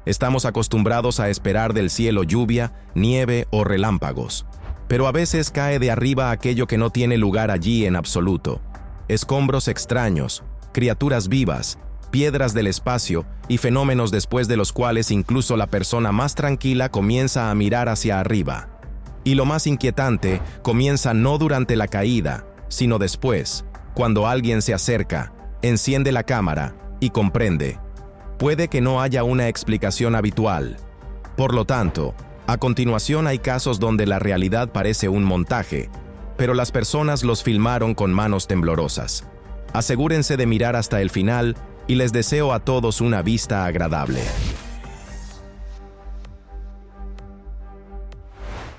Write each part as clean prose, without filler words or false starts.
Estamos acostumbrados a esperar del cielo lluvia, nieve o relámpagos. Pero a veces cae de arriba aquello que no tiene lugar allí en absoluto. Escombros extraños, criaturas vivas, piedras del espacio y fenómenos después de los cuales incluso la persona más tranquila comienza a mirar hacia arriba. Y lo más inquietante comienza no durante la caída, sino después, cuando alguien se acerca, enciende la cámara y comprende. Puede que no haya una explicación habitual. Por lo tanto, a continuación hay casos donde la realidad parece un montaje, pero las personas los filmaron con manos temblorosas. Asegúrense de mirar hasta el final y les deseo a todos una vista agradable.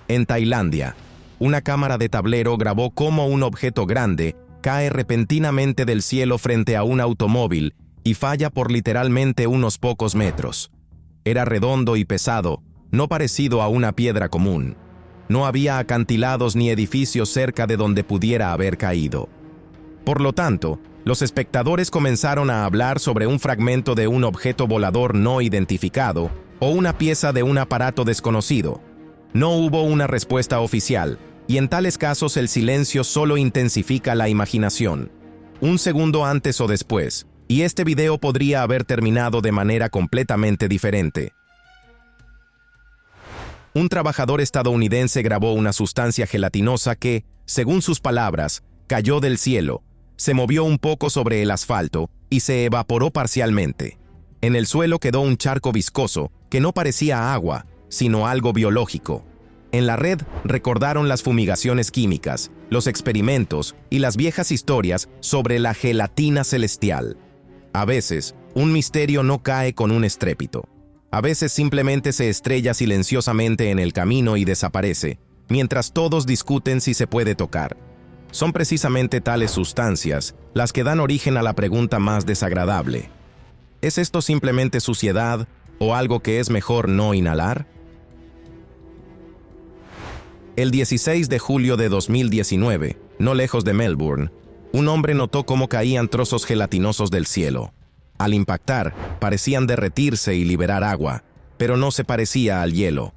En Tailandia, una cámara de tablero grabó cómo un objeto grande cae repentinamente del cielo frente a un automóvil y falla por literalmente unos pocos metros. Era redondo y pesado, no parecido a una piedra común. No había acantilados ni edificios cerca de donde pudiera haber caído. Por lo tanto, los espectadores comenzaron a hablar sobre un fragmento de un objeto volador no identificado o una pieza de un aparato desconocido. No hubo una respuesta oficial, y en tales casos el silencio solo intensifica la imaginación. Un segundo antes o después, y este video podría haber terminado de manera completamente diferente. Un trabajador estadounidense grabó una sustancia gelatinosa que, según sus palabras, cayó del cielo, se movió un poco sobre el asfalto y se evaporó parcialmente. En el suelo quedó un charco viscoso que no parecía agua, sino algo biológico. En la red recordaron las fumigaciones químicas, los experimentos y las viejas historias sobre la gelatina celestial. A veces, un misterio no cae con un estrépito. A veces simplemente se estrella silenciosamente en el camino y desaparece, mientras todos discuten si se puede tocar. Son precisamente tales sustancias las que dan origen a la pregunta más desagradable. ¿Es esto simplemente suciedad o algo que es mejor no inhalar? El 16 de julio de 2019, no lejos de Melbourne, un hombre notó cómo caían trozos gelatinosos del cielo. Al impactar, parecían derretirse y liberar agua, pero no se parecía al hielo.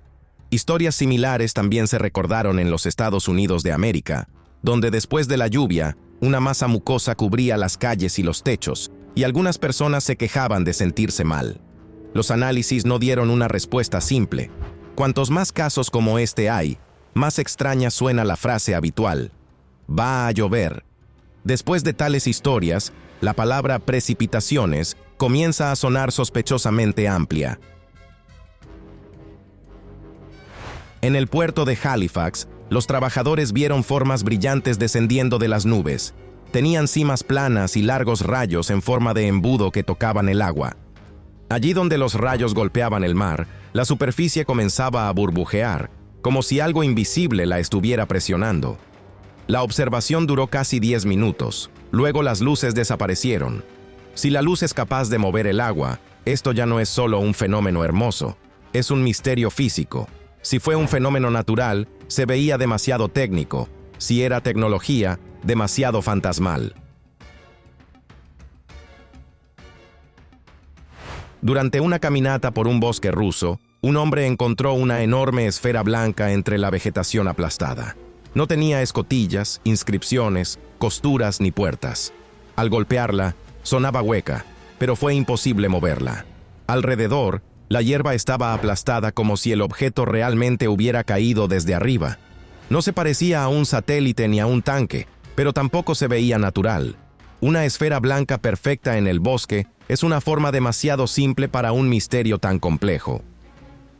Historias similares también se recordaron en los Estados Unidos de América, donde después de la lluvia, una masa mucosa cubría las calles y los techos, y algunas personas se quejaban de sentirse mal. Los análisis no dieron una respuesta simple. Cuantos más casos como este hay, más extraña suena la frase habitual: va a llover. Después de tales historias, la palabra precipitaciones comienza a sonar sospechosamente amplia. En el puerto de Halifax, los trabajadores vieron formas brillantes descendiendo de las nubes. Tenían cimas planas y largos rayos en forma de embudo que tocaban el agua. Allí donde los rayos golpeaban el mar, la superficie comenzaba a burbujear, como si algo invisible la estuviera presionando. La observación duró casi 10 minutos. Luego las luces desaparecieron. Si la luz es capaz de mover el agua, esto ya no es solo un fenómeno hermoso, es un misterio físico. Si fue un fenómeno natural, se veía demasiado técnico. Si era tecnología, demasiado fantasmal. Durante una caminata por un bosque ruso, un hombre encontró una enorme esfera blanca entre la vegetación aplastada. No tenía escotillas, inscripciones, costuras ni puertas. Al golpearla, sonaba hueca, pero fue imposible moverla. Alrededor, la hierba estaba aplastada como si el objeto realmente hubiera caído desde arriba. No se parecía a un satélite ni a un tanque, pero tampoco se veía natural. Una esfera blanca perfecta en el bosque es una forma demasiado simple para un misterio tan complejo.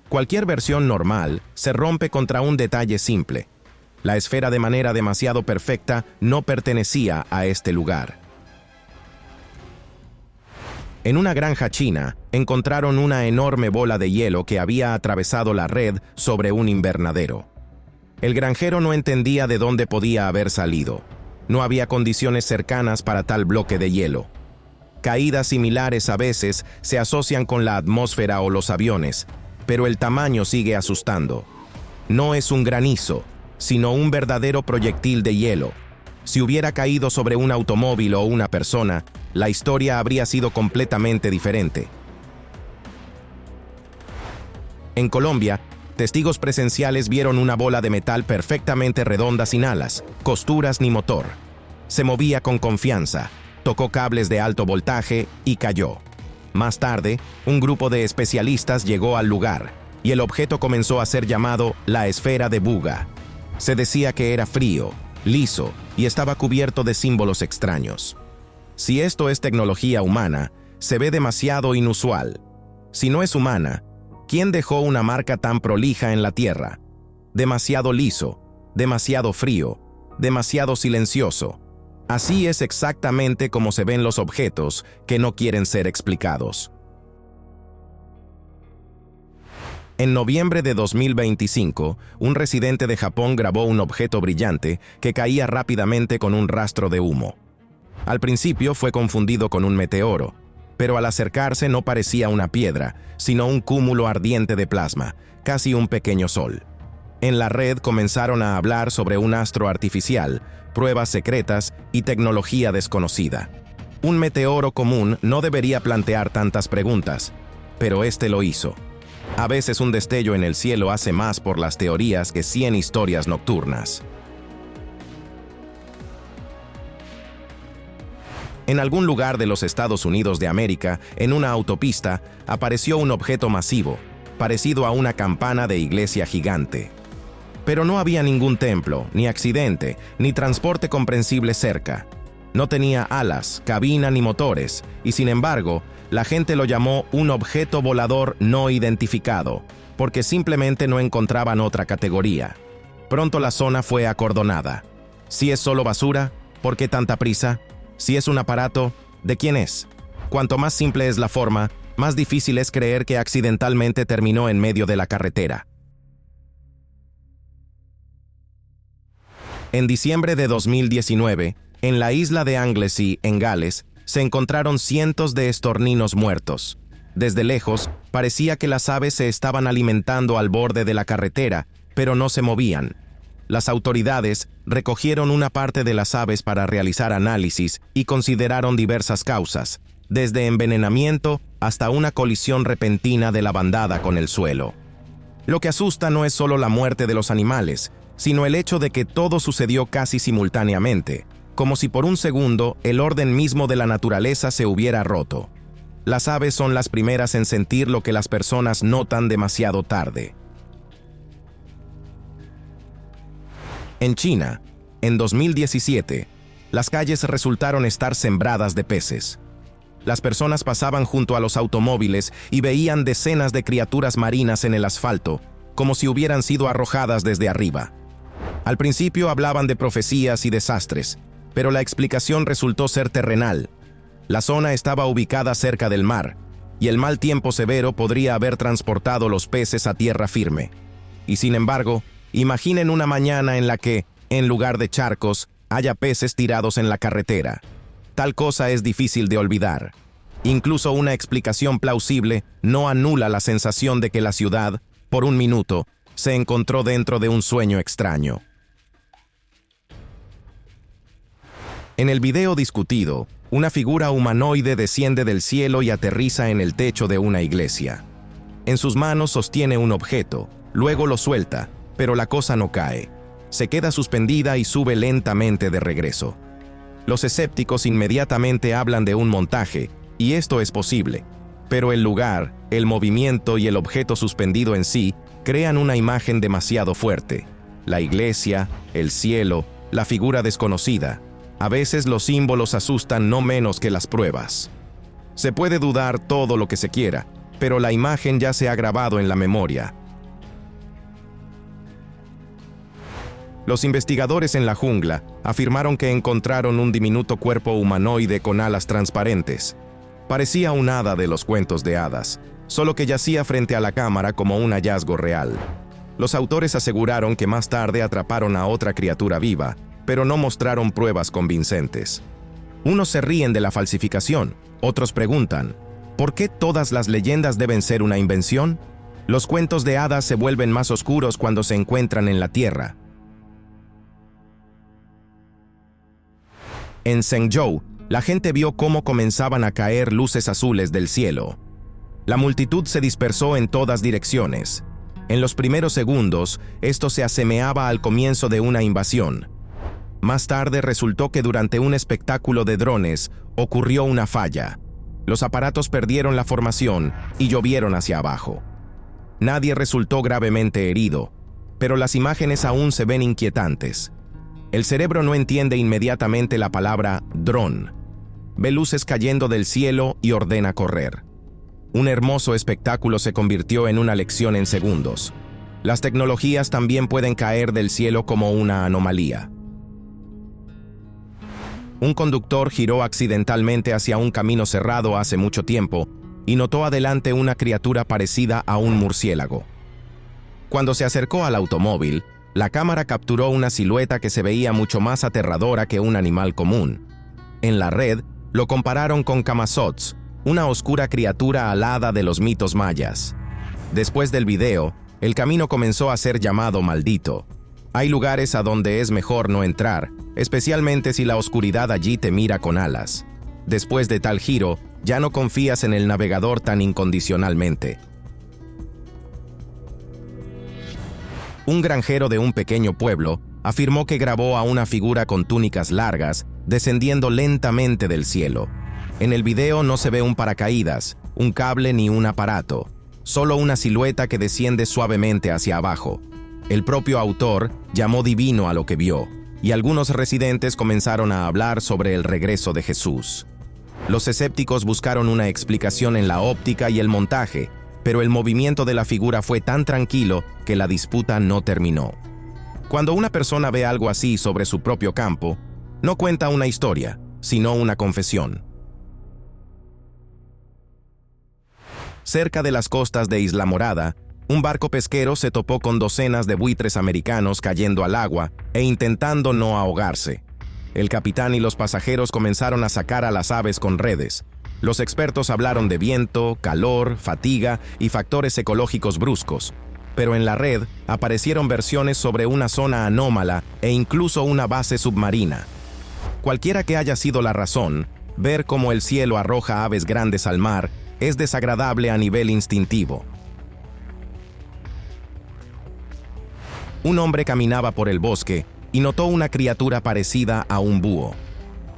Cualquier versión normal se rompe contra un detalle simple. La esfera de manera demasiado perfecta no pertenecía a este lugar. En una granja china, encontraron una enorme bola de hielo que había atravesado la red sobre un invernadero. El granjero no entendía de dónde podía haber salido. No había condiciones cercanas para tal bloque de hielo. Caídas similares a veces se asocian con la atmósfera o los aviones, pero el tamaño sigue asustando. No es un granizo, sino un verdadero proyectil de hielo. Si hubiera caído sobre un automóvil o una persona, la historia habría sido completamente diferente. En Colombia, testigos presenciales vieron una bola de metal perfectamente redonda sin alas, costuras ni motor. Se movía con confianza, tocó cables de alto voltaje y cayó. Más tarde, un grupo de especialistas llegó al lugar y el objeto comenzó a ser llamado la esfera de Buga. Se decía que era frío, liso y estaba cubierto de símbolos extraños. Si esto es tecnología humana, se ve demasiado inusual. Si no es humana, ¿quién dejó una marca tan prolija en la Tierra? Demasiado liso, demasiado frío, demasiado silencioso. Así es exactamente como se ven los objetos que no quieren ser explicados. En noviembre de 2025, un residente de Japón grabó un objeto brillante que caía rápidamente con un rastro de humo. Al principio fue confundido con un meteoro, pero al acercarse no parecía una piedra, sino un cúmulo ardiente de plasma, casi un pequeño sol. En la red comenzaron a hablar sobre un astro artificial, pruebas secretas y tecnología desconocida. Un meteoro común no debería plantear tantas preguntas, pero este lo hizo. A veces un destello en el cielo hace más por las teorías que 100 historias nocturnas. En algún lugar de los Estados Unidos de América, en una autopista, apareció un objeto masivo, parecido a una campana de iglesia gigante. Pero no había ningún templo, ni accidente, ni transporte comprensible cerca. No tenía alas, cabina ni motores, y sin embargo, la gente lo llamó un objeto volador no identificado, porque simplemente no encontraban otra categoría. Pronto la zona fue acordonada. Si es solo basura, ¿por qué tanta prisa? Si es un aparato, ¿de quién es? Cuanto más simple es la forma, más difícil es creer que accidentalmente terminó en medio de la carretera. En diciembre de 2019, en la isla de Anglesey, en Gales, se encontraron cientos de estorninos muertos. Desde lejos, parecía que las aves se estaban alimentando al borde de la carretera, pero no se movían. Las autoridades recogieron una parte de las aves para realizar análisis y consideraron diversas causas, desde envenenamiento hasta una colisión repentina de la bandada con el suelo. Lo que asusta no es solo la muerte de los animales, sino el hecho de que todo sucedió casi simultáneamente, como si por un segundo el orden mismo de la naturaleza se hubiera roto. Las aves son las primeras en sentir lo que las personas notan demasiado tarde. En China, en 2017, las calles resultaron estar sembradas de peces. Las personas pasaban junto a los automóviles y veían decenas de criaturas marinas en el asfalto, como si hubieran sido arrojadas desde arriba. Al principio hablaban de profecías y desastres, pero la explicación resultó ser terrenal. La zona estaba ubicada cerca del mar, y el mal tiempo severo podría haber transportado los peces a tierra firme. Y sin embargo, imaginen una mañana en la que, en lugar de charcos, haya peces tirados en la carretera. Tal cosa es difícil de olvidar. Incluso una explicación plausible no anula la sensación de que la ciudad, por un minuto, se encontró dentro de un sueño extraño. En el video discutido, una figura humanoide desciende del cielo y aterriza en el techo de una iglesia. En sus manos sostiene un objeto, luego lo suelta, pero la cosa no cae. Se queda suspendida y sube lentamente de regreso. Los escépticos inmediatamente hablan de un montaje, y esto es posible, pero el lugar, el movimiento y el objeto suspendido en sí crean una imagen demasiado fuerte. La iglesia, el cielo, la figura desconocida. A veces los símbolos asustan no menos que las pruebas. Se puede dudar todo lo que se quiera, pero la imagen ya se ha grabado en la memoria. Los investigadores en la jungla afirmaron que encontraron un diminuto cuerpo humanoide con alas transparentes. Parecía un hada de los cuentos de hadas, solo que yacía frente a la cámara como un hallazgo real. Los autores aseguraron que más tarde atraparon a otra criatura viva, pero no mostraron pruebas convincentes. Unos se ríen de la falsificación, otros preguntan, ¿por qué todas las leyendas deben ser una invención? Los cuentos de hadas se vuelven más oscuros cuando se encuentran en la Tierra. En Zhengzhou, la gente vio cómo comenzaban a caer luces azules del cielo. La multitud se dispersó en todas direcciones. En los primeros segundos, esto se asemeaba al comienzo de una invasión. Más tarde resultó que durante un espectáculo de drones ocurrió una falla. Los aparatos perdieron la formación y llovieron hacia abajo. Nadie resultó gravemente herido, pero las imágenes aún se ven inquietantes. El cerebro no entiende inmediatamente la palabra dron. Ve luces cayendo del cielo y ordena correr. Un hermoso espectáculo se convirtió en una lección en segundos. Las tecnologías también pueden caer del cielo como una anomalía. Un conductor giró accidentalmente hacia un camino cerrado hace mucho tiempo y notó adelante una criatura parecida a un murciélago. Cuando se acercó al automóvil, la cámara capturó una silueta que se veía mucho más aterradora que un animal común. En la red, lo compararon con Camazotz, una oscura criatura alada de los mitos mayas. Después del video, el camino comenzó a ser llamado maldito. Hay lugares a donde es mejor no entrar, especialmente si la oscuridad allí te mira con alas. Después de tal giro, ya no confías en el navegador tan incondicionalmente. Un granjero de un pequeño pueblo afirmó que grabó a una figura con túnicas largas descendiendo lentamente del cielo. En el video no se ve un paracaídas, un cable ni un aparato, solo una silueta que desciende suavemente hacia abajo. El propio autor llamó divino a lo que vio, y algunos residentes comenzaron a hablar sobre el regreso de Jesús. Los escépticos buscaron una explicación en la óptica y el montaje, pero el movimiento de la figura fue tan tranquilo que la disputa no terminó. Cuando una persona ve algo así sobre su propio campo, no cuenta una historia, sino una confesión. Cerca de las costas de Isla Morada, un barco pesquero se topó con docenas de buitres americanos cayendo al agua e intentando no ahogarse. El capitán y los pasajeros comenzaron a sacar a las aves con redes. Los expertos hablaron de viento, calor, fatiga y factores ecológicos bruscos, pero en la red aparecieron versiones sobre una zona anómala e incluso una base submarina. Cualquiera que haya sido la razón, ver cómo el cielo arroja aves grandes al mar es desagradable a nivel instintivo. Un hombre caminaba por el bosque y notó una criatura parecida a un búho.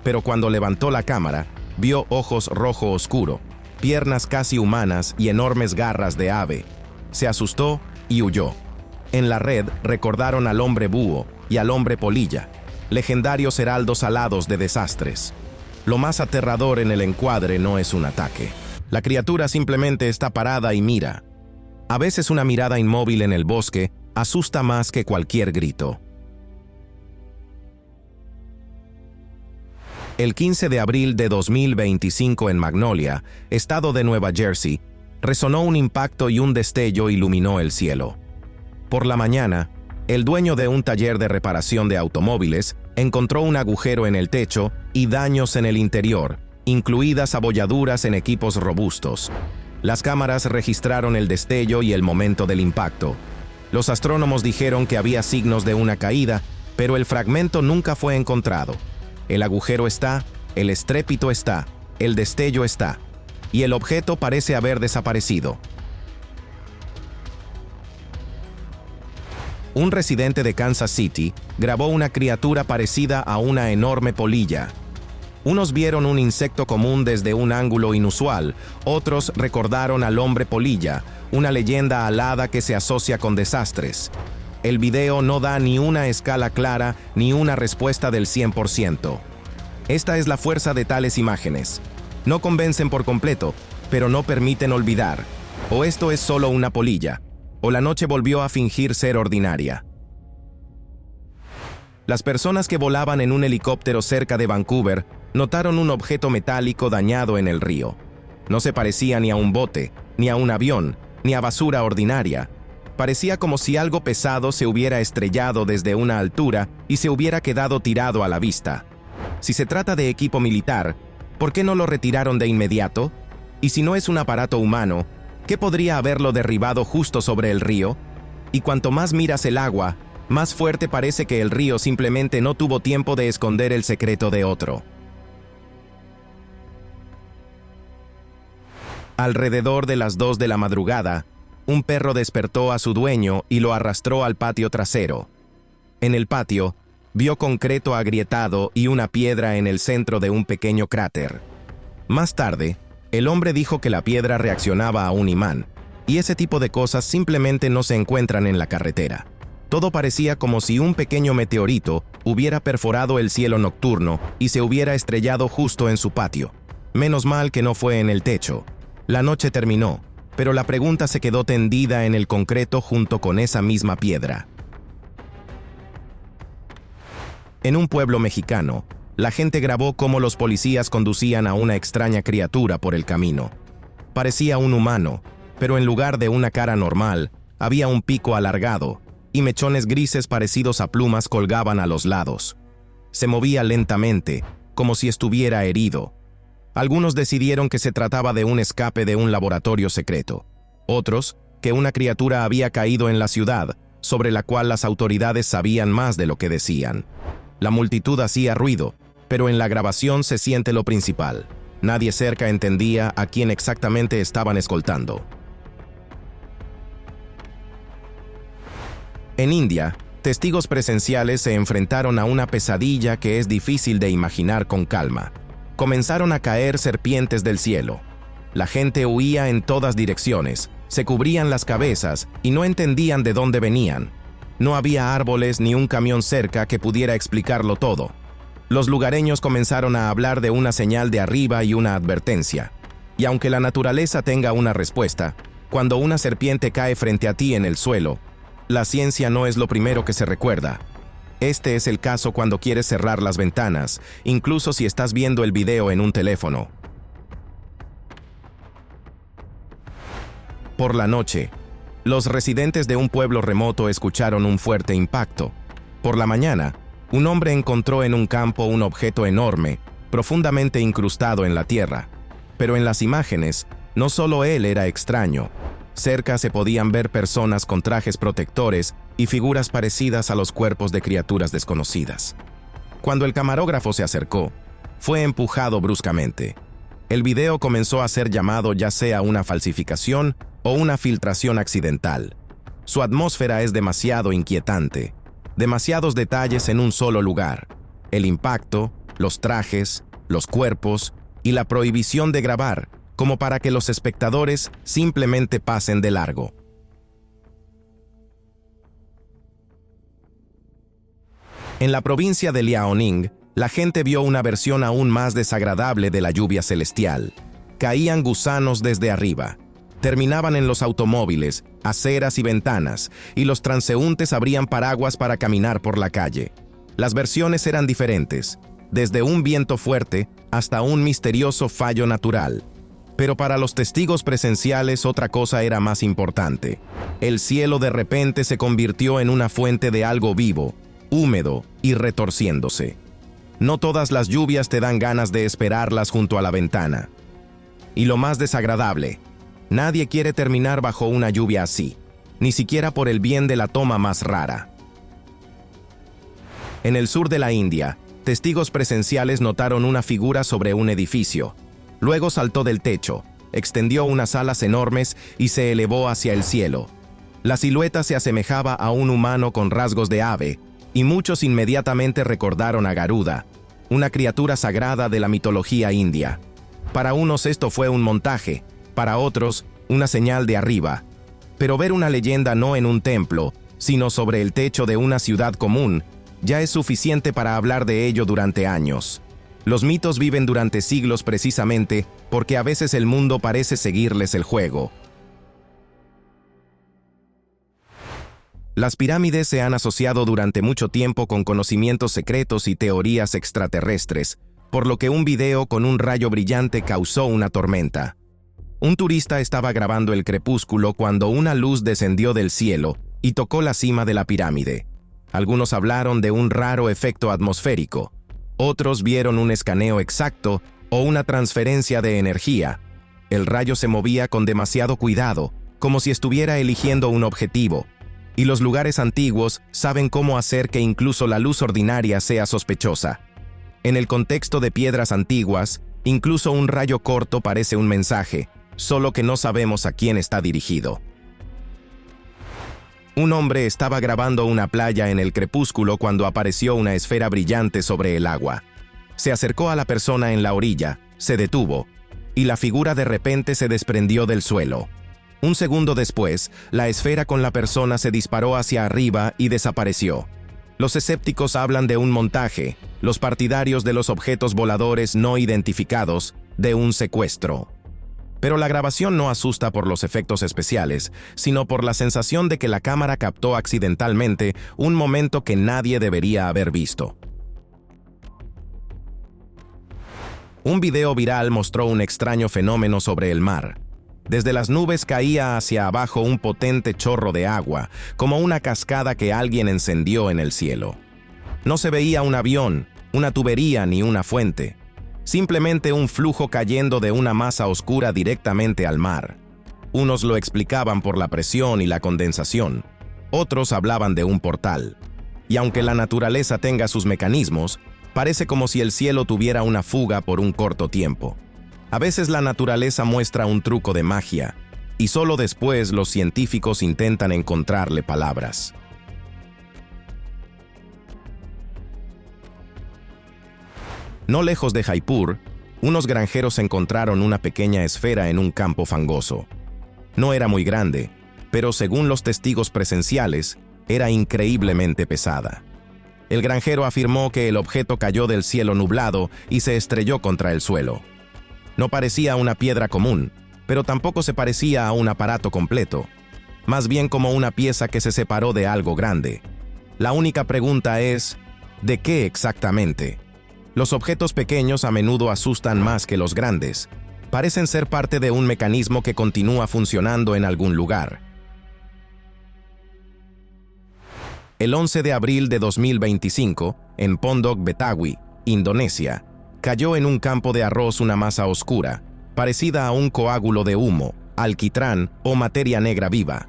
Pero cuando levantó la cámara, vio ojos rojo oscuro, piernas casi humanas y enormes garras de ave. Se asustó y huyó. En la red recordaron al hombre búho y al hombre polilla, legendarios heraldos alados de desastres. Lo más aterrador en el encuadre no es un ataque. La criatura simplemente está parada y mira. A veces una mirada inmóvil en el bosque asusta más que cualquier grito. El 15 de abril de 2025 en Magnolia, estado de Nueva Jersey, resonó un impacto y un destello iluminó el cielo. Por la mañana, el dueño de un taller de reparación de automóviles encontró un agujero en el techo y daños en el interior, incluidas abolladuras en equipos robustos. Las cámaras registraron el destello y el momento del impacto. Los astrónomos dijeron que había signos de una caída, pero el fragmento nunca fue encontrado. El agujero está, el estrépito está, el destello está, y el objeto parece haber desaparecido. Un residente de Kansas City grabó una criatura parecida a una enorme polilla. Unos vieron un insecto común desde un ángulo inusual, otros recordaron al hombre polilla, una leyenda alada que se asocia con desastres. El video no da ni una escala clara ni una respuesta del 100%. Esta es la fuerza de tales imágenes. No convencen por completo, pero no permiten olvidar. O esto es solo una polilla, o la noche volvió a fingir ser ordinaria. Las personas que volaban en un helicóptero cerca de Vancouver notaron un objeto metálico dañado en el río. No se parecía ni a un bote, ni a un avión, ni a basura ordinaria. Parecía como si algo pesado se hubiera estrellado desde una altura y se hubiera quedado tirado a la vista. Si se trata de equipo militar, ¿por qué no lo retiraron de inmediato? Y si no es un aparato humano, ¿qué podría haberlo derribado justo sobre el río? Y cuanto más miras el agua, más fuerte parece que el río simplemente no tuvo tiempo de esconder el secreto de otro. Alrededor de las 2 de la madrugada, un perro despertó a su dueño y lo arrastró al patio trasero. En el patio, vio concreto agrietado y una piedra en el centro de un pequeño cráter. Más tarde, el hombre dijo que la piedra reaccionaba a un imán, y ese tipo de cosas simplemente no se encuentran en la carretera. Todo parecía como si un pequeño meteorito hubiera perforado el cielo nocturno y se hubiera estrellado justo en su patio. Menos mal que no fue en el techo. La noche terminó, pero la pregunta se quedó tendida en el concreto junto con esa misma piedra. En un pueblo mexicano, la gente grabó cómo los policías conducían a una extraña criatura por el camino. Parecía un humano, pero en lugar de una cara normal, había un pico alargado, y mechones grises parecidos a plumas colgaban a los lados. Se movía lentamente, como si estuviera herido. Algunos decidieron que se trataba de un escape de un laboratorio secreto. Otros, que una criatura había caído en la ciudad, sobre la cual las autoridades sabían más de lo que decían. La multitud hacía ruido, pero en la grabación se siente lo principal. Nadie cerca entendía a quién exactamente estaban escoltando. En India, testigos presenciales se enfrentaron a una pesadilla que es difícil de imaginar con calma. Comenzaron a caer serpientes del cielo. La gente huía en todas direcciones, se cubrían las cabezas y no entendían de dónde venían. No había árboles ni un camión cerca que pudiera explicarlo todo. Los lugareños comenzaron a hablar de una señal de arriba y una advertencia. Y aunque la naturaleza tenga una respuesta, cuando una serpiente cae frente a ti en el suelo, la ciencia no es lo primero que se recuerda. Este es el caso cuando quieres cerrar las ventanas, incluso si estás viendo el video en un teléfono. Por la noche, los residentes de un pueblo remoto escucharon un fuerte impacto. Por la mañana, un hombre encontró en un campo un objeto enorme, profundamente incrustado en la tierra. Pero en las imágenes, no solo él era extraño. Cerca se podían ver personas con trajes protectores y figuras parecidas a los cuerpos de criaturas desconocidas. Cuando el camarógrafo se acercó, fue empujado bruscamente. El video comenzó a ser llamado ya sea una falsificación o una filtración accidental. Su atmósfera es demasiado inquietante. Demasiados detalles en un solo lugar. El impacto, los trajes, los cuerpos y la prohibición de grabar, como para que los espectadores simplemente pasen de largo. En la provincia de Liaoning, la gente vio una versión aún más desagradable de la lluvia celestial. Caían gusanos desde arriba. Terminaban en los automóviles, aceras y ventanas, y los transeúntes abrían paraguas para caminar por la calle. Las versiones eran diferentes, desde un viento fuerte hasta un misterioso fallo natural. Pero para los testigos presenciales otra cosa era más importante. El cielo de repente se convirtió en una fuente de algo vivo, húmedo y retorciéndose. No todas las lluvias te dan ganas de esperarlas junto a la ventana. Y lo más desagradable, nadie quiere terminar bajo una lluvia así, ni siquiera por el bien de la toma más rara. En el sur de la India, testigos presenciales notaron una figura sobre un edificio. Luego saltó del techo, extendió unas alas enormes y se elevó hacia el cielo. La silueta se asemejaba a un humano con rasgos de ave, y muchos inmediatamente recordaron a Garuda, una criatura sagrada de la mitología india. Para unos esto fue un montaje, para otros una señal de arriba. Pero ver una leyenda no en un templo, sino sobre el techo de una ciudad común, ya es suficiente para hablar de ello durante años. Los mitos viven durante siglos precisamente porque a veces el mundo parece seguirles el juego. Las pirámides se han asociado durante mucho tiempo con conocimientos secretos y teorías extraterrestres, por lo que un video con un rayo brillante causó una tormenta. Un turista estaba grabando el crepúsculo cuando una luz descendió del cielo y tocó la cima de la pirámide. Algunos hablaron de un raro efecto atmosférico. Otros vieron un escaneo exacto o una transferencia de energía. El rayo se movía con demasiado cuidado, como si estuviera eligiendo un objetivo. Y los lugares antiguos saben cómo hacer que incluso la luz ordinaria sea sospechosa. En el contexto de piedras antiguas, incluso un rayo corto parece un mensaje, solo que no sabemos a quién está dirigido. Un hombre estaba grabando una playa en el crepúsculo cuando apareció una esfera brillante sobre el agua. Se acercó a la persona en la orilla, se detuvo, y la figura de repente se desprendió del suelo. Un segundo después, la esfera con la persona se disparó hacia arriba y desapareció. Los escépticos hablan de un montaje, los partidarios de los objetos voladores no identificados, de un secuestro. Pero la grabación no asusta por los efectos especiales, sino por la sensación de que la cámara captó accidentalmente un momento que nadie debería haber visto. Un video viral mostró un extraño fenómeno sobre el mar. Desde las nubes caía hacia abajo un potente chorro de agua, como una cascada que alguien encendió en el cielo. No se veía un avión, una tubería ni una fuente. Simplemente un flujo cayendo de una masa oscura directamente al mar. Unos lo explicaban por la presión y la condensación, otros hablaban de un portal. Y aunque la naturaleza tenga sus mecanismos, parece como si el cielo tuviera una fuga por un corto tiempo. A veces la naturaleza muestra un truco de magia, y solo después los científicos intentan encontrarle palabras. No lejos de Jaipur, unos granjeros encontraron una pequeña esfera en un campo fangoso. No era muy grande, pero según los testigos presenciales, era increíblemente pesada. El granjero afirmó que el objeto cayó del cielo nublado y se estrelló contra el suelo. No parecía una piedra común, pero tampoco se parecía a un aparato completo, más bien como una pieza que se separó de algo grande. La única pregunta es, ¿de qué exactamente? Los objetos pequeños a menudo asustan más que los grandes. Parecen ser parte de un mecanismo que continúa funcionando en algún lugar. El 11 de abril de 2025, en Pondok Betawi, Indonesia, cayó en un campo de arroz una masa oscura, parecida a un coágulo de humo, alquitrán o materia negra viva.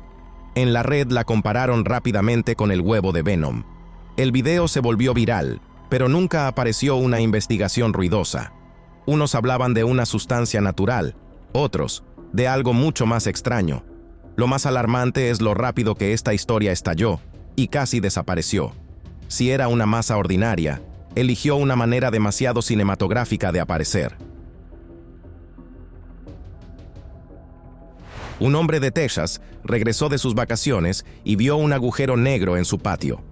En la red la compararon rápidamente con el huevo de Venom. El video se volvió viral, pero nunca apareció una investigación ruidosa. Unos hablaban de una sustancia natural, otros de algo mucho más extraño. Lo más alarmante es lo rápido que esta historia estalló y casi desapareció. Si era una masa ordinaria, eligió una manera demasiado cinematográfica de aparecer. Un hombre de Texas regresó de sus vacaciones y vio un agujero negro en su patio.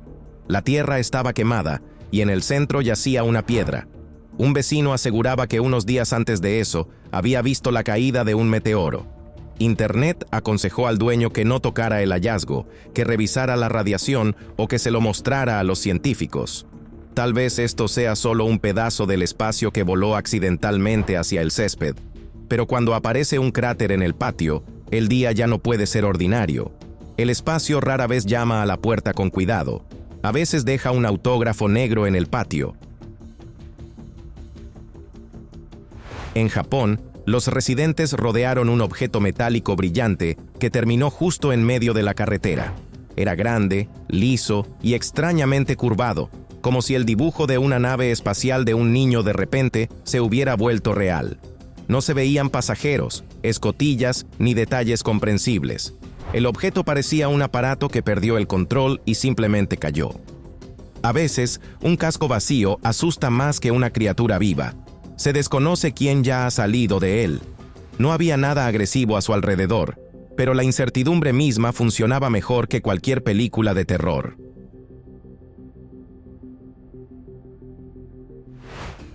La tierra estaba quemada y en el centro yacía una piedra. Un vecino aseguraba que unos días antes de eso había visto la caída de un meteoro. Internet aconsejó al dueño que no tocara el hallazgo, que revisara la radiación o que se lo mostrara a los científicos. Tal vez esto sea solo un pedazo del espacio que voló accidentalmente hacia el césped. Pero cuando aparece un cráter en el patio, el día ya no puede ser ordinario. El espacio rara vez llama a la puerta con cuidado. A veces deja un autógrafo negro en el patio. En Japón, los residentes rodearon un objeto metálico brillante que terminó justo en medio de la carretera. Era grande, liso y extrañamente curvado, como si el dibujo de una nave espacial de un niño de repente se hubiera vuelto real. No se veían pasajeros, escotillas ni detalles comprensibles. El objeto parecía un aparato que perdió el control y simplemente cayó. A veces, un casco vacío asusta más que una criatura viva. Se desconoce quién ya ha salido de él. No había nada agresivo a su alrededor, pero la incertidumbre misma funcionaba mejor que cualquier película de terror.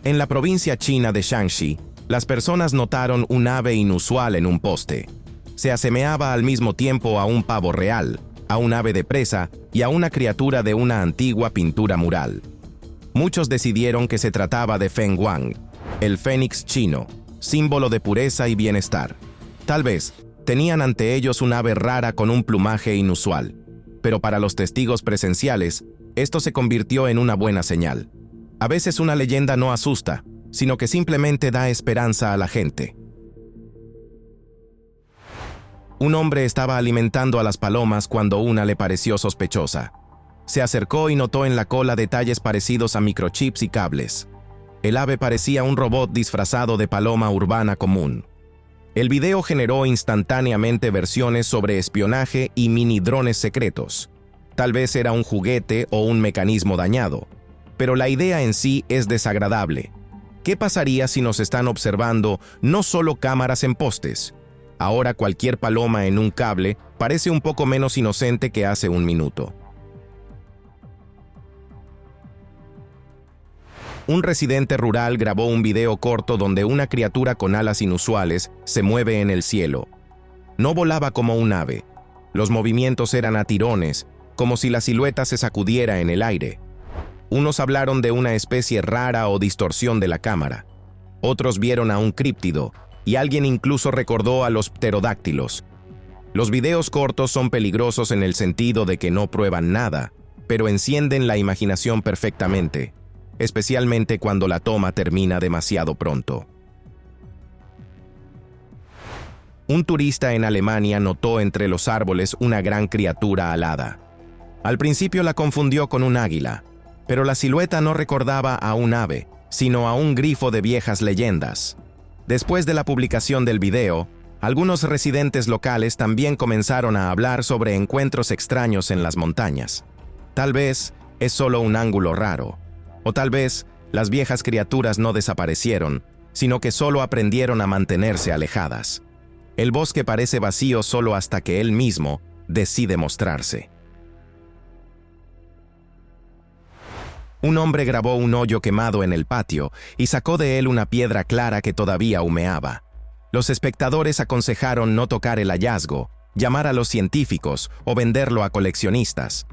En la provincia china de Shanxi, las personas notaron un ave inusual en un poste. Se asemeaba al mismo tiempo a un pavo real, a un ave de presa y a una criatura de una antigua pintura mural. Muchos decidieron que se trataba de Feng Wang, el fénix chino, símbolo de pureza y bienestar. Tal vez tenían ante ellos un ave rara con un plumaje inusual, pero para los testigos presenciales, esto se convirtió en una buena señal. A veces una leyenda no asusta, sino que simplemente da esperanza a la gente. Un hombre estaba alimentando a las palomas cuando una le pareció sospechosa. Se acercó y notó en la cola detalles parecidos a microchips y cables. El ave parecía un robot disfrazado de paloma urbana común. El video generó instantáneamente versiones sobre espionaje y mini drones secretos. Tal vez era un juguete o un mecanismo dañado, pero la idea en sí es desagradable. ¿Qué pasaría si nos están observando no solo cámaras en postes? Ahora cualquier paloma en un cable parece un poco menos inocente que hace un minuto. Un residente rural grabó un video corto donde una criatura con alas inusuales se mueve en el cielo. No volaba como un ave. Los movimientos eran a tirones, como si la silueta se sacudiera en el aire. Unos hablaron de una especie rara o distorsión de la cámara. Otros vieron a un críptido, y alguien incluso recordó a los pterodáctilos. Los videos cortos son peligrosos en el sentido de que no prueban nada, pero encienden la imaginación perfectamente, especialmente cuando la toma termina demasiado pronto. Un turista en Alemania notó entre los árboles una gran criatura alada. Al principio la confundió con un águila, pero la silueta no recordaba a un ave, sino a un grifo de viejas leyendas. Después de la publicación del video, algunos residentes locales también comenzaron a hablar sobre encuentros extraños en las montañas. Tal vez es solo un ángulo raro, o tal vez las viejas criaturas no desaparecieron, sino que solo aprendieron a mantenerse alejadas. El bosque parece vacío solo hasta que él mismo decide mostrarse. Un hombre grabó un hoyo quemado en el patio y sacó de él una piedra clara que todavía humeaba. Los espectadores aconsejaron no tocar el hallazgo, llamar a los científicos o venderlo a coleccionistas.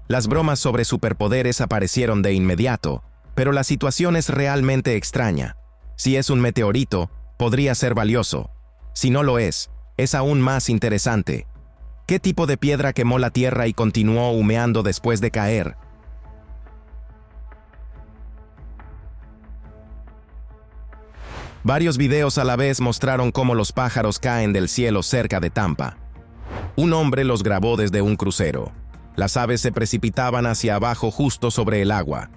Las bromas sobre superpoderes aparecieron de inmediato, pero la situación es realmente extraña. Si es un meteorito, podría ser valioso. Si no lo es aún más interesante. ¿Qué tipo de piedra quemó la Tierra y continuó humeando después de caer? Varios videos a la vez mostraron cómo los pájaros caen del cielo cerca de Tampa. Un hombre los grabó desde un crucero. Las aves se precipitaban hacia abajo justo sobre el agua.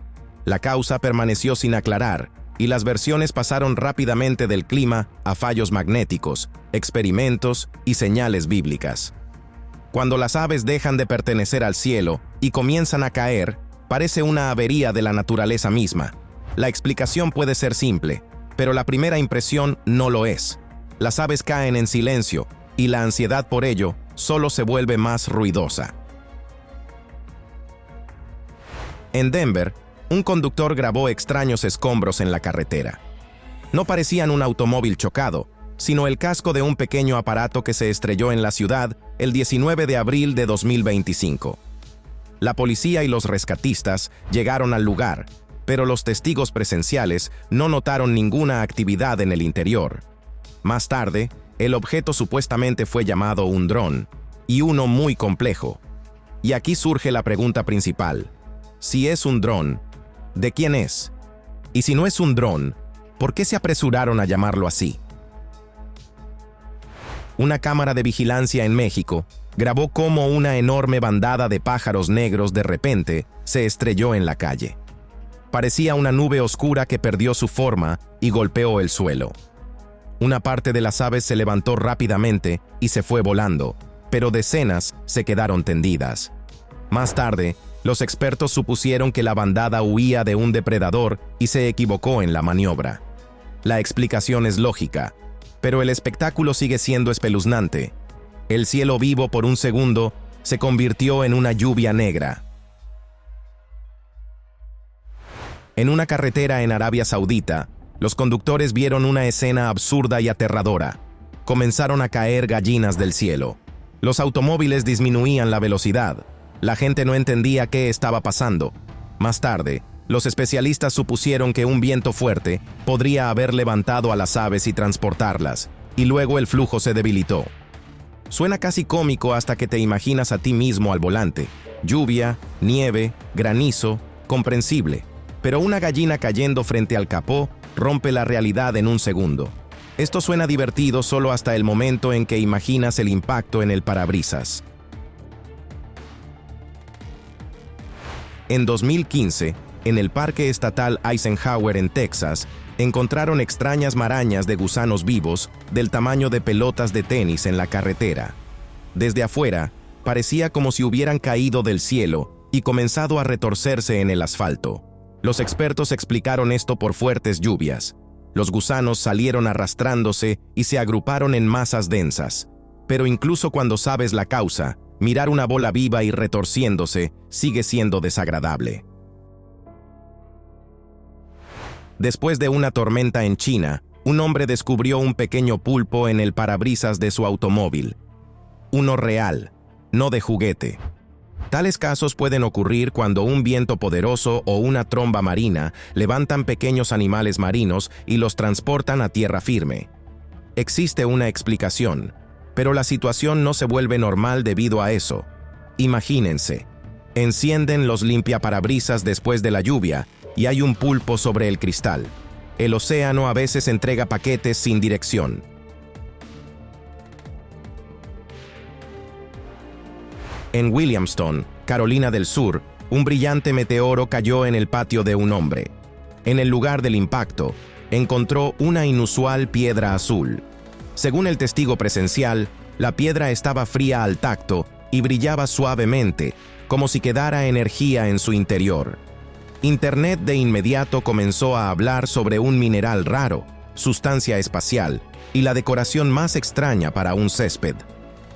La causa permaneció sin aclarar, y las versiones pasaron rápidamente del clima a fallos magnéticos, experimentos y señales bíblicas. Cuando las aves dejan de pertenecer al cielo y comienzan a caer, parece una avería de la naturaleza misma. La explicación puede ser simple, pero la primera impresión no lo es. Las aves caen en silencio, y la ansiedad por ello solo se vuelve más ruidosa. En Denver, un conductor grabó extraños escombros en la carretera. No parecían un automóvil chocado, sino el casco de un pequeño aparato que se estrelló en la ciudad el 19 de abril de 2025. La policía y los rescatistas llegaron al lugar, pero los testigos presenciales no notaron ninguna actividad en el interior. Más tarde, el objeto supuestamente fue llamado un dron, y uno muy complejo. Y aquí surge la pregunta principal. Si es un dron, ¿de quién es? Y si no es un dron, ¿por qué se apresuraron a llamarlo así? Una cámara de vigilancia en México grabó cómo una enorme bandada de pájaros negros de repente se estrelló en la calle. Parecía una nube oscura que perdió su forma y golpeó el suelo. Una parte de las aves se levantó rápidamente y se fue volando, pero decenas se quedaron tendidas. Más tarde, los expertos supusieron que la bandada huía de un depredador y se equivocó en la maniobra. La explicación es lógica, pero el espectáculo sigue siendo espeluznante. El cielo vivo por un segundo se convirtió en una lluvia negra. En una carretera en Arabia Saudita, los conductores vieron una escena absurda y aterradora. Comenzaron a caer gallinas del cielo. Los automóviles disminuían la velocidad. La gente no entendía qué estaba pasando. Más tarde, los especialistas supusieron que un viento fuerte podría haber levantado a las aves y transportarlas, y luego el flujo se debilitó. Suena casi cómico hasta que te imaginas a ti mismo al volante. Lluvia, nieve, granizo, comprensible. Pero una gallina cayendo frente al capó rompe la realidad en un segundo. Esto suena divertido solo hasta el momento en que imaginas el impacto en el parabrisas. En 2015, en el Parque Estatal Eisenhower en Texas, encontraron extrañas marañas de gusanos vivos del tamaño de pelotas de tenis en la carretera. Desde afuera, parecía como si hubieran caído del cielo y comenzado a retorcerse en el asfalto. Los expertos explicaron esto por fuertes lluvias. Los gusanos salieron arrastrándose y se agruparon en masas densas. Pero incluso cuando sabes la causa, mirar una bola viva y retorciéndose sigue siendo desagradable. Después de una tormenta en China, un hombre descubrió un pequeño pulpo en el parabrisas de su automóvil. Uno real, no de juguete. Tales casos pueden ocurrir cuando un viento poderoso o una tromba marina levantan pequeños animales marinos y los transportan a tierra firme. Existe una explicación, pero la situación no se vuelve normal debido a eso. Imagínense, encienden los limpiaparabrisas después de la lluvia y hay un pulpo sobre el cristal. El océano a veces entrega paquetes sin dirección. En Williamston, Carolina del Sur, un brillante meteoro cayó en el patio de un hombre. En el lugar del impacto, encontró una inusual piedra azul. Según el testigo presencial, la piedra estaba fría al tacto y brillaba suavemente, como si quedara energía en su interior. Internet de inmediato comenzó a hablar sobre un mineral raro, sustancia espacial y la decoración más extraña para un césped.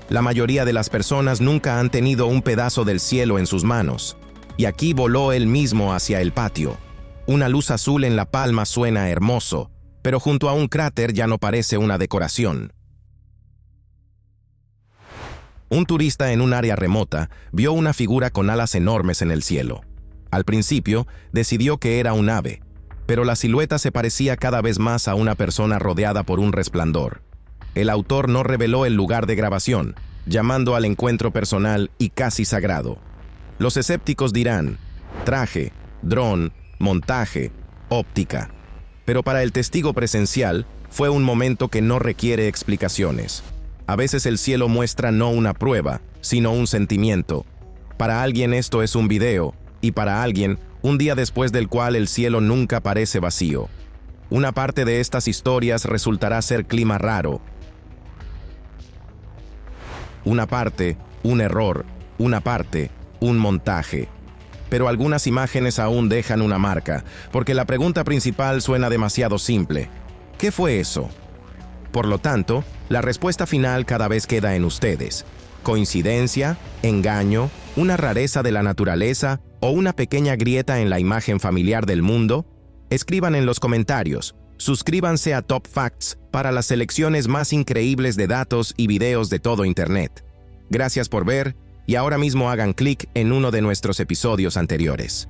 La mayoría de las personas nunca han tenido un pedazo del cielo en sus manos, y aquí voló él mismo hacia el patio. Una luz azul en la palma suena hermoso, pero junto a un cráter ya no parece una decoración. Un turista en un área remota vio una figura con alas enormes en el cielo. Al principio, decidió que era un ave, pero la silueta se parecía cada vez más a una persona rodeada por un resplandor. El autor no reveló el lugar de grabación, llamando al encuentro personal y casi sagrado. Los escépticos dirán, traje, dron, montaje, óptica. Pero para el testigo presencial, fue un momento que no requiere explicaciones. A veces el cielo muestra no una prueba, sino un sentimiento. Para alguien esto es un video, y para alguien, un día después del cual el cielo nunca parece vacío. Una parte de estas historias resultará ser clima raro. Una parte, un error, una parte, un montaje. Pero algunas imágenes aún dejan una marca, porque la pregunta principal suena demasiado simple. ¿Qué fue eso? Por lo tanto, la respuesta final cada vez queda en ustedes. ¿Coincidencia? ¿Engaño? ¿Una rareza de la naturaleza? ¿O una pequeña grieta en la imagen familiar del mundo? Escriban en los comentarios. Suscríbanse a Top Facts para las selecciones más increíbles de datos y videos de todo Internet. Gracias por ver, y ahora mismo hagan clic en uno de nuestros episodios anteriores.